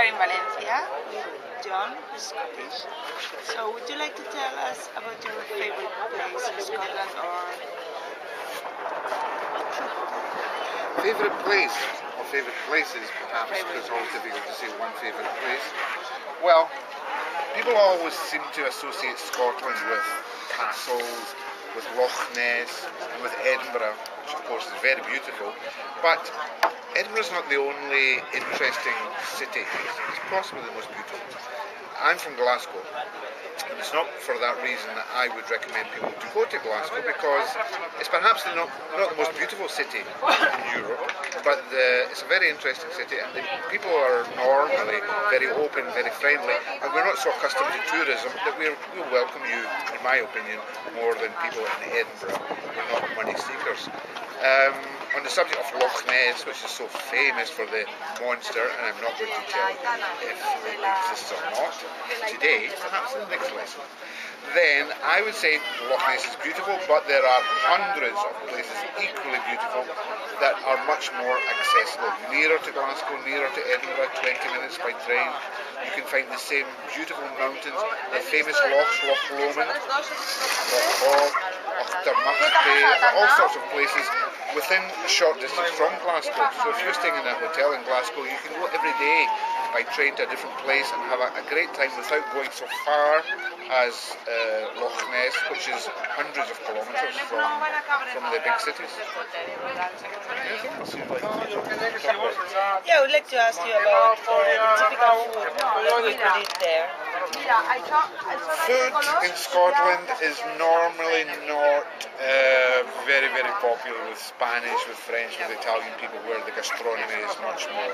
in Valencia with John, who's Scottish. So would you like to tell us about your favorite place in Scotland or... Favorite place or favorite places, perhaps, because it's always difficult to say one favorite place. Well, people always seem to associate Scotland with castles, with Loch Ness, and with Edinburgh, which of course is very beautiful. But Edinburgh's not the only interesting city. It's possibly the most beautiful. I'm from Glasgow, and it's not for that reason that I would recommend people to go to Glasgow, because it's perhaps not the most beautiful city in Europe, but it's a very interesting city, and the people are normally very open, very friendly, and we're not so accustomed to tourism that we'll welcome you, in my opinion, more than people in Edinburgh. We're not money seekers. On the subject of Loch Ness, which is so famous for the monster, and I'm not going to tell you if it exists or not today, perhaps in the next lesson, then I would say Loch Ness is beautiful, but there are hundreds of places equally beautiful that are much more accessible. Nearer to Glasgow, nearer to Edinburgh, 20 minutes by train, you can find the same beautiful mountains, the famous lochs, Loch Lomond, Loch Hog, Auchtermuchty, all sorts of places within a short distance from Glasgow. So if you're staying in a hotel in Glasgow, you can go every day by train to a different place and have a great time without going so far as Loch Ness, which is hundreds of kilometres from the big cities. Anything else you'd like to talk about? Yeah, I would like to ask you about the typical food that we could eat there. Food in Scotland is normally not very, very popular with Spanish, with French, with Italian people, where the gastronomy is much more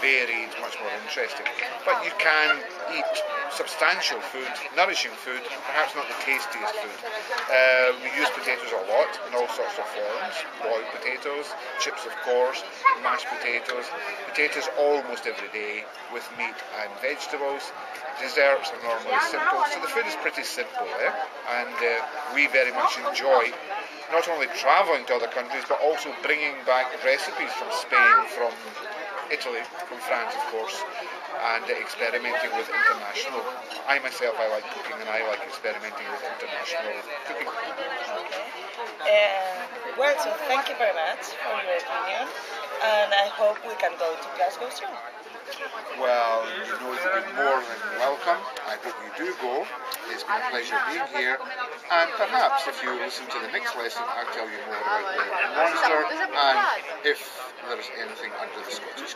varied, much more interesting. But you can eat substantial food, nourishing food, perhaps not the tastiest food. We use potatoes a lot in all sorts of forms. Boiled potatoes, chips of course, mashed potatoes, potatoes almost every day with meat and vegetables. Desserts are normally simple, so the food is pretty simple, and we very much enjoy not only travelling to other countries, but also bringing back recipes from Spain, from Italy, from France of course, and experimenting with international. I myself, I like cooking, and I like experimenting with international cooking. Well, so thank you very much for your opinion, and I hope we can go to Glasgow soon. Well, you know you've been more than welcome. I hope you do go. It's been a pleasure being here, and perhaps if you listen to the next lesson, I'll tell you more about the monster and if there's anything under the Scottish